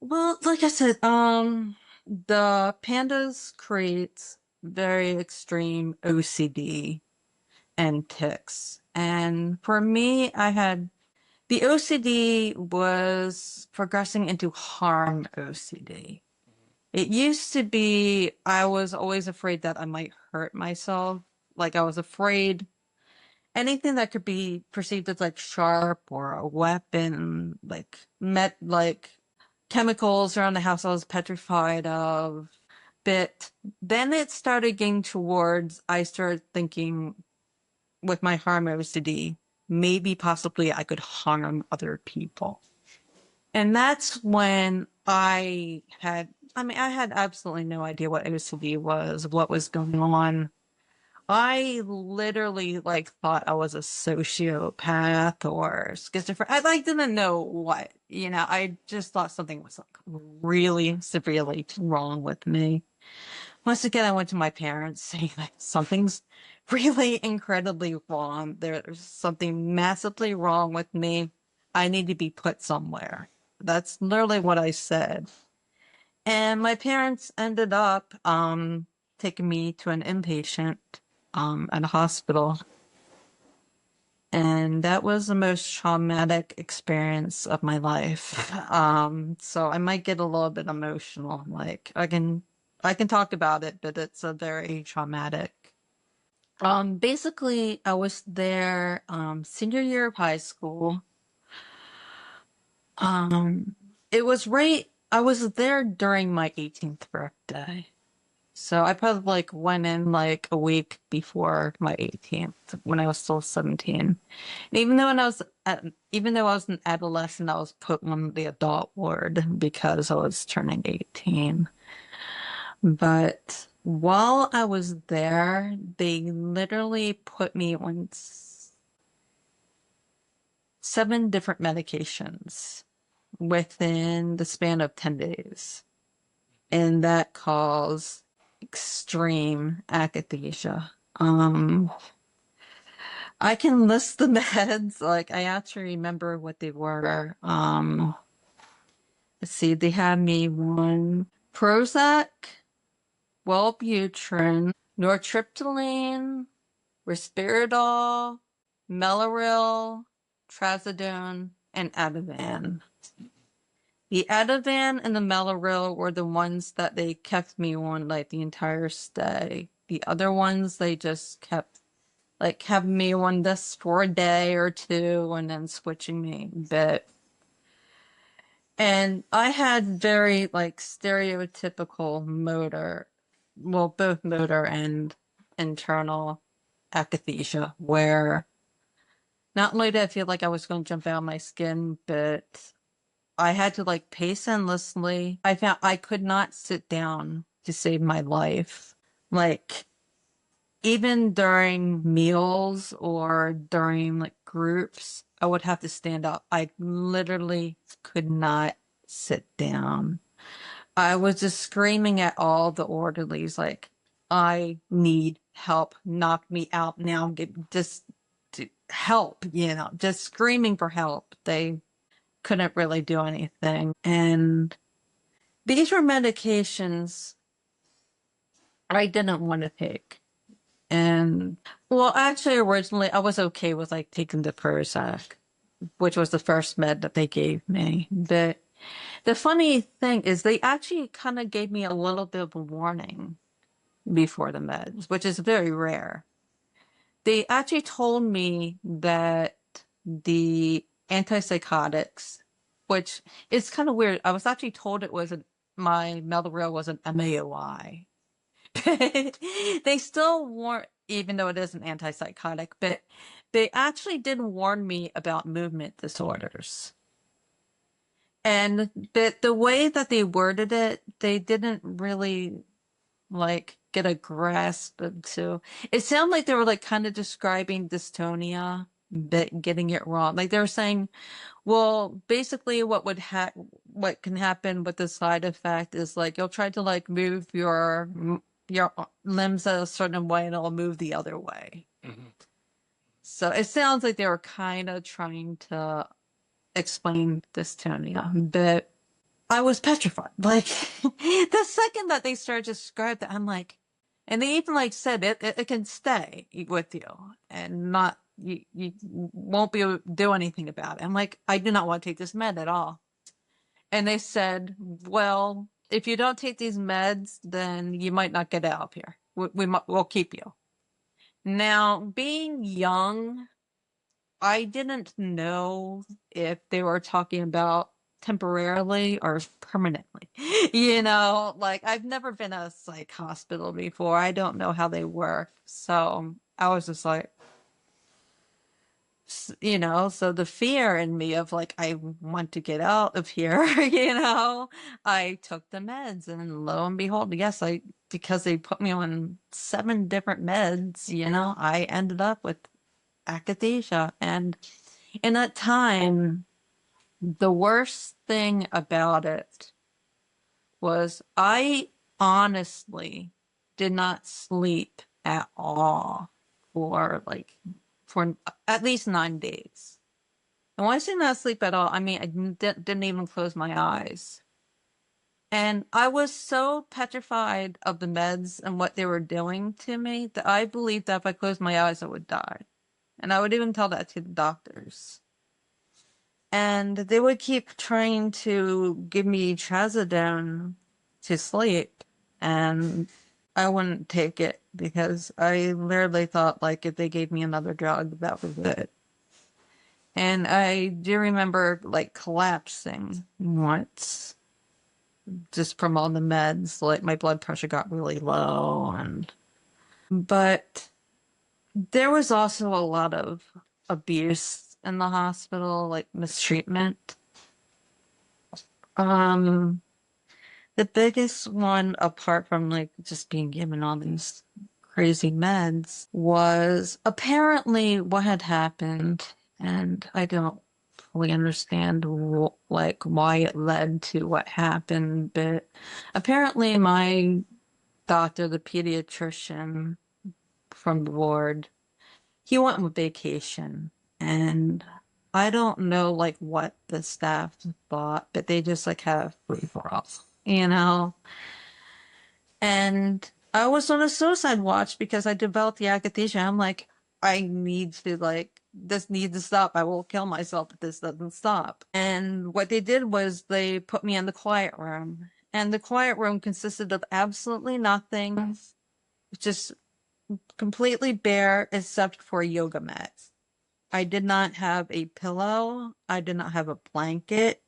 Well, like I said, the pandas create very extreme OCD and tics. And for me, I had the OCD was progressing into harm OCD. It used to be I was always afraid that I might hurt myself. Like I was afraid anything that could be perceived as like sharp or a weapon, like chemicals around the house I was petrified of. But then it started getting towards I started thinking with my harm OCD, maybe possibly I could harm other people. And that's when I had absolutely no idea what OCD was, what was going on. I literally like thought I was a sociopath or schizophrenic. I like didn't know what, I just thought something was like really severely wrong with me. Once again, I went to my parents saying like something's really incredibly wrong. There's something massively wrong with me. I need to be put somewhere. That's literally what I said. And my parents ended up taking me to an inpatient at a hospital. And that was the most traumatic experience of my life. So I might get a little bit emotional. Like I can talk about it, but it's a very traumatic. Basically I was there senior year of high school. Um, it was right I was there during my 18th birthday. So I probably like went in like a week before my 18th when I was still 17. And even though I was an adolescent, I was put on the adult ward because I was turning 18. But while I was there, they literally put me on 7 different medications within the span of 10 days. And that caused extreme akathisia. I can list the meds. Like I actually remember what they were. Let's see, they had me on Prozac, Wellbutrin, nortriptyline, risperidol, Mellaril, trazodone, and Ativan. The Ativan and the Mellaril were the ones that they kept me on like the entire stay. The other ones they just kept like having me on this for a day or two and then switching me. And I had very like stereotypical both motor and internal akathisia, where not only did I feel like I was going to jump out of my skin, but I had to like pace endlessly. I found I could not sit down to save my life. Like even during meals or during like groups, I would have to stand up. I literally could not sit down. I was just screaming at all the orderlies, like, I need help. Knock me out now. Just to help, just screaming for help. They couldn't really do anything. And these were medications I didn't want to take. And well, actually, originally I was okay with like taking the Prozac, which was the first med that they gave me. But the funny thing is, they actually kind of gave me a little bit of a warning before the meds, which is very rare. They actually told me that the antipsychotics, which is kind of weird. I was actually told my Mellaril was an MAOI. They still warn, even though it is an antipsychotic, but they actually did warn me about movement disorders. And the way that they worded it, they didn't really like get a grasp to. It sounded like they were like kind of describing dystonia, but getting it wrong. Like they were saying, well, basically what can happen with the side effect is like you'll try to like move your limbs a certain way and it'll move the other way. Hmm. So it sounds like they were kind of trying to explain dystonia, but I was petrified. Like the second that they started to describe that, I'm like, and they even like said it can stay with you and not you won't be able to do anything about it. I'm like, I do not want to take this med at all. And they said, well, if you don't take these meds, then you might not get out of here. We'll keep you. Now, being young, I didn't know if they were talking about temporarily or permanently. Like I've never been a psych hospital before. I don't know how they work. So I was just like, so the fear in me of like, I want to get out of here, I took the meds and lo and behold, yes, because they put me on 7 different meds, I ended up with akathisia. And in that time, the worst thing about it was I honestly did not sleep at all for at least 9 days. And when I say not sleep at all, I mean I didn't even close my eyes. And I was so petrified of the meds and what they were doing to me that I believed that if I closed my eyes, I would die. And I would even tell that to the doctors. And they would keep trying to give me trazodone to sleep, and I wouldn't take it because I literally thought like if they gave me another drug, that was it. And I do remember like collapsing once just from all the meds. Like my blood pressure got really low, but there was also a lot of abuse in the hospital, like mistreatment. Um, the biggest one, apart from like just being given all these crazy meds, was apparently what had happened, and I don't fully understand like why it led to what happened, but apparently my doctor, the pediatrician from the ward, he went on vacation, and I don't know like what the staff thought, but they just like had a free for all, you know? And I was on a suicide watch because I developed the akathisia. I'm like, I need to like this needs to stop. I will kill myself if this doesn't stop. And what they did was they put me in the quiet room. And the quiet room consisted of absolutely nothing, just completely bare except for a yoga mat. I did not have a pillow. I did not have a blanket,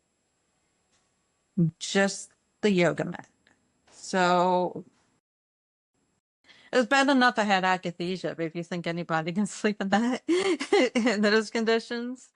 just the yoga mat. So it was bad enough I had akathisia, but if you think anybody can sleep in that in those conditions.